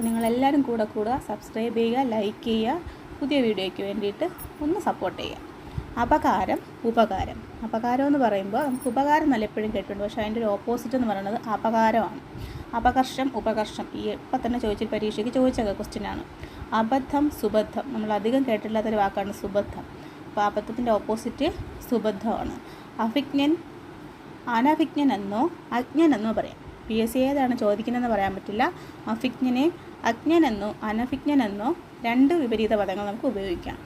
നിങ്ങളെല്ലാവരും കൂടെ സബ്സ്ക്രൈബ് ചെയ്യുക, ലൈക്ക് ചെയ്യുക, പുതിയ വീഡിയോയ്ക്ക് വേണ്ടിയിട്ട് ഒന്ന് സപ്പോർട്ട് ചെയ്യുക. അപകാരം, ഉപകാരം. അപകാരം എന്ന് പറയുമ്പോൾ നമുക്ക് ഉപകാരം നല്ല എപ്പോഴും കേട്ടിട്ടുണ്ട്, പക്ഷേ അതിൻ്റെ ഒരു ഓപ്പോസിറ്റ് എന്ന് പറയുന്നത് അപകാരമാണ്. അപകർഷം, ഉപകർഷം ഈ ഇപ്പം തന്നെ പരീക്ഷയ്ക്ക് ചോദിച്ച ക്വസ്റ്റ്യനാണ്. അബദ്ധം, സുബദ്ധം നമ്മൾ അധികം കേട്ടില്ലാത്തൊരു വാക്കാണ് സുബദ്ധം. അപ്പോൾ അബദ്ധത്തിൻ്റെ ഓപ്പോസിറ്റ് സുബദ്ധമാണ്. അഭിജ്ഞൻ, അനഭിജ്ഞൻ എന്നോ അജ്ഞനെന്നോ പറയാം. PSC ഏതാണ് ചോദിക്കുന്നതെന്ന് പറയാൻ പറ്റില്ല. അഭിജ്ഞനെ അജ്ഞനെന്നോ അനഭിജ്ഞനെന്നോ രണ്ട് വിപരീത പദങ്ങൾ നമുക്ക് ഉപയോഗിക്കാം.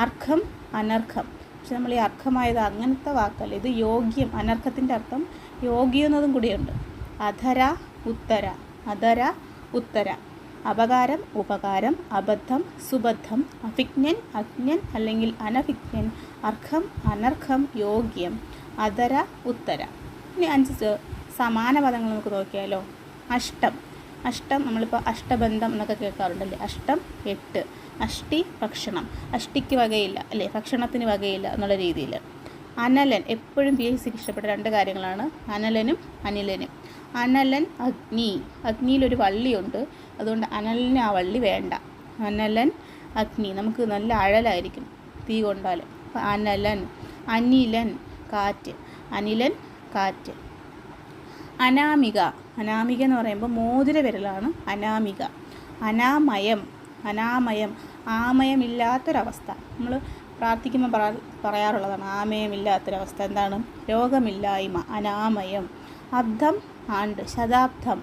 അർഹം, അനർഹം. പക്ഷെ നമ്മൾ ഈ അർഹമായത് അങ്ങനത്തെ വാക്കല്ല, ഇത് യോഗ്യം. അനർഹത്തിൻ്റെ അർത്ഥം യോഗ്യം എന്നതും കൂടിയുണ്ട്. അധര, ഉത്തര. അധര, ഉത്തര. അപകാരം, ഉപകാരം. അബദ്ധം, സുബദ്ധം. അഭിജ്ഞൻ, അജ്ഞൻ അല്ലെങ്കിൽ അനഭിജ്ഞൻ. അർഹം, അനർഹം. യോഗ്യം. അധര, ഉത്തര. ഇനി 5 സമാന പദങ്ങൾ നമുക്ക് നോക്കിയാലോ. അഷ്ടം. അഷ്ടം നമ്മളിപ്പോൾ അഷ്ടബന്ധം എന്നൊക്കെ കേൾക്കാറുണ്ടല്ലേ. അഷ്ടം 8. അഷ്ടി, ഭക്ഷണം. അഷ്ടിക്ക് വകയില്ല അല്ലേ, ഭക്ഷണത്തിന് വകയില്ല എന്നുള്ള രീതിയിൽ. അനലൻ, എപ്പോഴും PSCക്ക് ഇഷ്ടപ്പെട്ട 2 കാര്യങ്ങളാണ് അനലനും അനിലനും. അനലൻ, അഗ്നി. അഗ്നിയിലൊരു വള്ളിയുണ്ട്, അതുകൊണ്ട് അനലന് ആ വള്ളി വേണ്ട. അനലൻ, അഗ്നി. നമുക്ക് നല്ല അഴലായിരിക്കും തീ കൊണ്ടാൽ. അപ്പോൾ അനലൻ. അനിലൻ, കാറ്റ്. അനിലൻ, കാറ്റ്. അനാമിക. അനാമിക എന്ന് പറയുമ്പോൾ മോതിര വിരലാണ് അനാമിക. അനാമയം. അനാമയം, ആമയമില്ലാത്തൊരവസ്ഥ. നമ്മൾ പ്രാർത്ഥിക്കുമ്പോൾ പറയാറുള്ളതാണ് ആമയമില്ലാത്തൊരവസ്ഥ. എന്താണ്? രോഗമില്ലായ്മ. അനാമയം. അബ്ദം, ആണ്ട്. ശതാബ്ദം.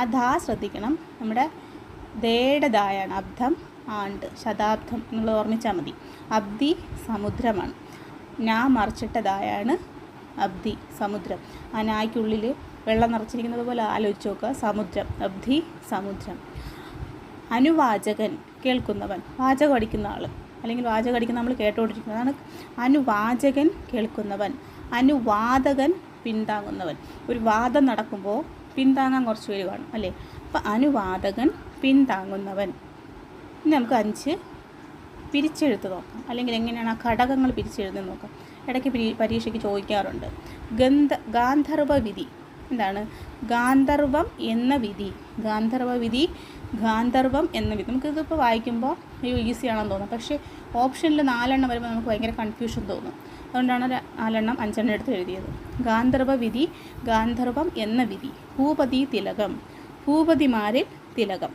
അതാ ശ്രദ്ധിക്കണം, നമ്മുടെ ദേയുടെ ദായാണ്. അബ്ദം, ആണ്ട്. ശതാബ്ദം നിങ്ങൾ ഓർമ്മിച്ചാൽ മതി. അബ്ദി സമുദ്രമാണ്. മറിച്ചിട്ട ദായാണ് അബ്ദി, സമുദ്രം. ആ നായ്ക്കുള്ളിൽ വെള്ളം നിറച്ചിരിക്കുന്നത് പോലെ ആലോചിച്ച് നോക്കുക. സമുദ്രം, അബ്ദി, സമുദ്രം. അനുവാചകൻ, കേൾക്കുന്നവൻ. വാചകം അടിക്കുന്ന ആൾ അല്ലെങ്കിൽ വാചകം അടിക്കുന്ന നമ്മൾ കേട്ടുകൊണ്ടിരിക്കുന്നതാണ് അനുവാചകൻ, കേൾക്കുന്നവൻ. അനുവാദകൻ, പിന്താങ്ങുന്നവൻ. ഒരു വാദം നടക്കുമ്പോൾ പിന്താങ്ങാൻ കുറച്ച് പേര് കാണും അല്ലേ. അപ്പോൾ അനുവാദകൻ, പിന്താങ്ങുന്നവൻ. ഇനി നമുക്ക് 5 പിരിച്ചെഴുത്ത് നോക്കാം, അല്ലെങ്കിൽ എങ്ങനെയാണ് ആ ഘടകങ്ങൾ പിരിച്ചെഴുതുന്നത് നോക്കാം. ഇടയ്ക്ക് പരീക്ഷയ്ക്ക് ചോദിക്കാറുണ്ട്. ഗാന്ധർവ വിധി. എന്താണ്? ഗാന്ധർവം എന്ന വിധി. ഗാന്ധർവ വിധി, ഗാന്ധർവം എന്ന വിധി. നമുക്കിതിപ്പോൾ വായിക്കുമ്പോൾ ഈസി ആണെന്ന് തോന്നും, പക്ഷേ ഓപ്ഷനിൽ 4 വരുമ്പോൾ നമുക്ക് ഭയങ്കര കൺഫ്യൂഷൻ തോന്നും. അതുകൊണ്ടാണ് 4 5 എടുത്ത് എഴുതിയത്. ഗാന്ധർവ വിധി, ഗാന്ധർവം എന്ന വിധി. ഭൂപതി തിലകം. ഭൂപതിമാരിൽ തിലകം.